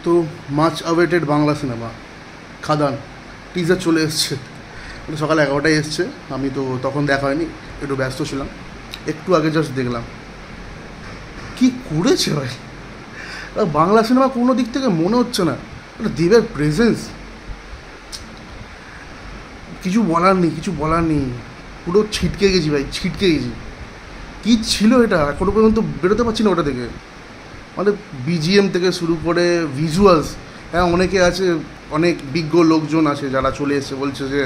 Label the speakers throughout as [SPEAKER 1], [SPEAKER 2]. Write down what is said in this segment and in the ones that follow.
[SPEAKER 1] তো much awaited Bangla cinema খাদান teaser চলে এসছে, সকাল 11টায় এসছে। আমি তো তখন দেখা হয়নি, একটু ব্যস্ত ছিলাম, একটু আগে জাস্ট দেখলাম। কি করেছে ভাই বাংলা সিনেমা, কোনো দিক থেকে মনে হচ্ছে না দেবের প্রেজেন্স, কিছু বলার নেই। পুরো ছিটকে গেছি ভাই, ছিটকে গেছি। কী ছিল এটা, এখনো পর্যন্ত বেরোতে পারছি না ওটা থেকে। মানে বিজিএম থেকে শুরু করে ভিজুয়ালস, হ্যাঁ অনেকে আছে, অনেক বিজ্ঞ লোকজন আছে যারা চলে এসছে, বলছে যে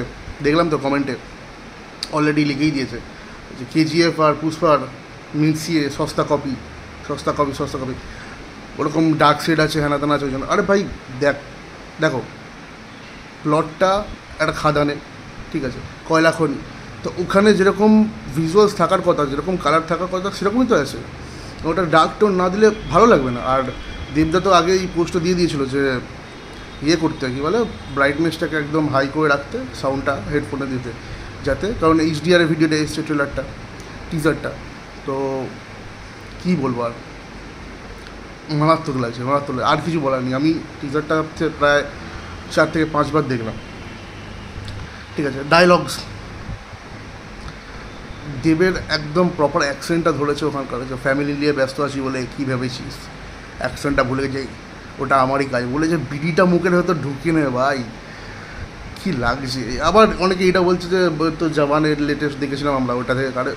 [SPEAKER 1] দেখলাম তো কমেন্টে অলরেডি লিখেই দিয়েছে যে কেজিএফ আর পুষ্পার মিক্সিয়ে সস্তা কপি, ওরকম ডার্ক শেড আছে, হ্যানা তেনা আছে ওই জন্য। আরে ভাই দেখো প্লটটা একটা খাদানে, ঠিক আছে, কয়লা খনি, তো ওখানে যেরকম ভিজুয়ালস থাকার কথা, যেরকম কালার থাকার কথা, সেরকমই তো আছে। ওটা ডার্ক টোন না দিলে ভালো লাগবে না। আর দেবদা তো আগেই পোস্টটা দিয়ে দিয়েছিল যে করতে কী বলে, ব্রাইটনেসটাকে একদম হাই করে রাখতে, সাউন্ডটা হেডফোনে দিতে, যাতে, কারণ এইচডিআরের ভিডিওটা এসছে, ট্রেলারটা, টিজারটা, তো কী বলবো আর, মারাত্মক লাগছে। আর কিছু বলার নেই। আমি টিজারটা প্রায় 4 থেকে 5 বার দেখলাম, ঠিক আছে। ডায়লগস, দেবের একদম প্রপার অ্যাকসেন্টটা ধরেছে ওখানকার, যে ফ্যামিলি নিয়ে ব্যস্ত আছি বলে কী ভেবেছিস, অ্যাকসেন্টটা ভুলে যাই, ওটা আমারই কাজ, বলে যে বিড়িটা মুখের হয়তো ঢুকিয়ে নেবে ভাই, কী লাগছে। আবার অনেকে এটা বলছে যে তো জওয়ানের লেটেস্ট দেখেছিলাম আমরা, ওটা থেকে কারে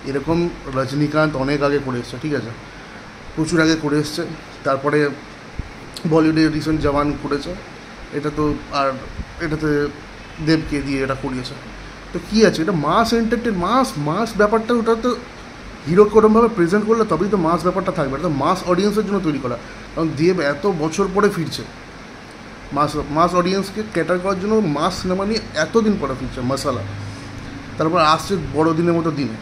[SPEAKER 1] এরকম রজনীকান্ত অনেক আগে করে এসছে, ঠিক আছে, প্রচুর আগে করে এসছে। তারপরে বলিউডে রিসেন্ট জওয়ান করেছে, এটা তো, আর এটাতে দেবকে দিয়ে এটা করিয়েছে। তো কী আছে, এটা মাস এন্টারটেন, মাস ব্যাপারটা, ওটা তো হিরো কোরমভাবে প্রেজেন্ট করলে তবেই তো মাস ব্যাপারটা থাকবে। এটা তো মাস অডিয়েন্সের জন্য তৈরি করা, কারণ দেব এত বছর পরে ফিরছে, মাস অডিয়েন্সকে ক্যাটার করার জন্য মাস সিনেমা নিয়ে এতদিন পরে ফিরছে মশালা। তারপর আসছে বড়দিনের মতো দিনে,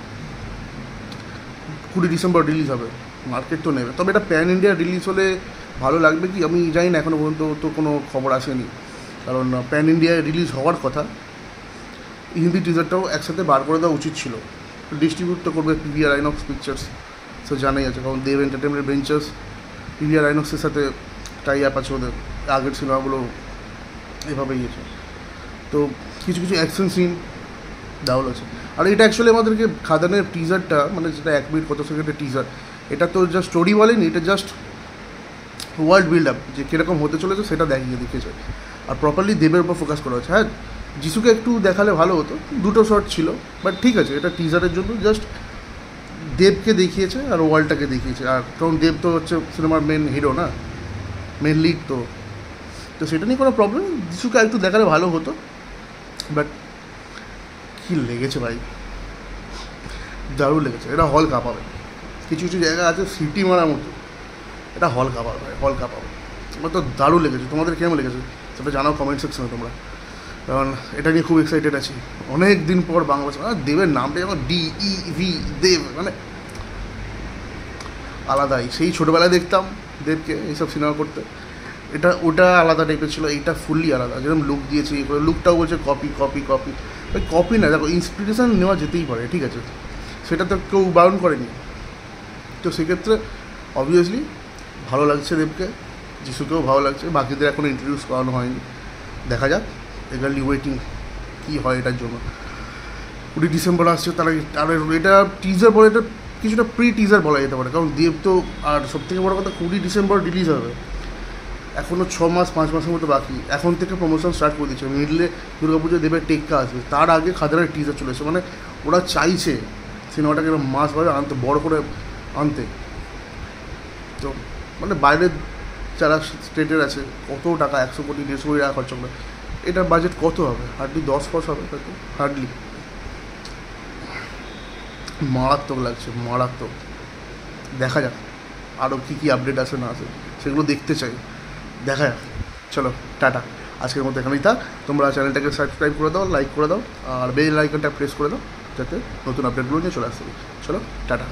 [SPEAKER 1] 20 ডিসেম্বর রিলিজ হবে, মার্কেট তো নেবে। তবে এটা প্যান ইন্ডিয়া রিলিজ হলে ভালো লাগবে কি আমি জানি না, এখনও পর্যন্ত তো কোনো খবর আসেনি, কারণ প্যান ইন্ডিয়ায় রিলিজ হওয়ার কথা। হিন্দি টিজারটাও একসাথে বার করে দেওয়া উচিত ছিল। ডিস্ট্রিবিউট তো করবে পিভিআর আইনক্স পিকচার্স, সো জানাই আছে, কারণ দেব এন্টারটেনমেন্ট ভেঞ্চার্স পিভিআর আইনক্সের সাথে টাই আপ আছে ওদের, আগের সিনেমাগুলো এভাবেই গিয়েছে। তো কিছু অ্যাকশন সিন দারুণ আছে। আর এটা অ্যাকচুয়ালি আমাদেরকে খাদানের টিজারটা, মানে যেটা 1 মিনিট কত সেকেন্ডের টিজার, এটা তো জাস্ট স্টোরি বলেনি, এটা জাস্ট ওয়ার্ল্ড বিল্ড আপ, যে কীরকম হতে চলেছে সেটা দেখিয়েছে। আর প্রপারলি দেবের উপর ফোকাস করা হয়েছে। হ্যাঁ যিশুকে একটু দেখালে ভালো হতো, 2টো শট ছিল, বাট ঠিক আছে, এটা টিজারের জন্য জাস্ট দেবকে দেখিয়েছে আর ওয়ার্ল্ডটাকে দেখিয়েছে। আর কারণ দেব তো হচ্ছে সিনেমার মেন হিরো না, মেন লিড, তো সেটা নিয়ে কোনো প্রবলেম, যিশুকে একটু দেখালে ভালো হতো। বাট কী লেগেছে ভাই, দারুণ লেগেছে। এটা হল কাঁপাবে, কিছু জায়গা আছে সিটি মারার মতো, এটা হল কাঁপাবে ভাই, হল কাঁপাবে। আমার তো দারুণ লেগেছে। তোমাদের কেমন লেগেছে সেটা জানাও কমেন্ট সেকশনে তোমরা, কারণ এটা নিয়ে খুব এক্সাইটেড আছি। অনেক দিন পর বাংলা সিনেমা, দেবের নামটা যখন DEV দেব, মানে আলাদাই। সেই ছোটোবেলায় দেখতাম দেবকে এইসব সিনেমা করতে, ওটা আলাদা টাইপের ছিল, এইটা ফুললি আলাদা। যেরকম লুক দিয়েছে, লুকটাও বলছে কপি, ওই কপি না, দেখো ইন্সপিরেশান নেওয়া যেতেই পারে, ঠিক আছে, সেটা তো কেউ বারণ করেনি। তো সেক্ষেত্রে অবভিয়াসলি ভালো লাগছে দেবকে, যিশুকেও ভালো লাগছে, বাকিদের এখনও ইন্ট্রোডিউস করানো হয়নি, দেখা যাক, এগারলি ওয়েটিং কী হয় এটার জন্য। 20 ডিসেম্বর আসছে, তারা এটা টিজার বলে, এটা কিছুটা প্রি টিজার বলা যেতে পারে, কারণ দেব তো, আর সবথেকে বড় কথা 20 ডিসেম্বর রিলিজ হবে, এখনও 5 মাসের মতো বাকি। এখন থেকে প্রমোশন স্টার্ট করে দিচ্ছে, মিডলে দুর্গাপুজো দেবের টেক্কা আসবে, তার আগে খাদানের টিজার চলেছে। মানে ওরা চাইছে সিনেমাটাকে মাসভাবে আনতে, বড় করে আনতে। তো মানে বাইরের যারা স্টেটের আছে, কত টাকা, 100 কোটি 150 কোটি টাকা খরচা করে, এটার বাজেট কত হবে, হার্ডলি 10% হবে হয়তো, হার্ডলি। মারাত্মক লাগছে, মারাত্মক। দেখা যাক আরও কী আপডেট আসে না আসে, সেগুলো দেখতে চাই, দেখা যাক। চলো টাটা, আজকের মতো এখানেই থাক। তোমরা চ্যানেলটাকে সাবস্ক্রাইব করে দাও, লাইক করে দাও, আর বেল আইকনটা প্রেস করে দাও, যাতে নতুন আপডেটগুলো নিয়ে চলে আসতে। চলো টাটা।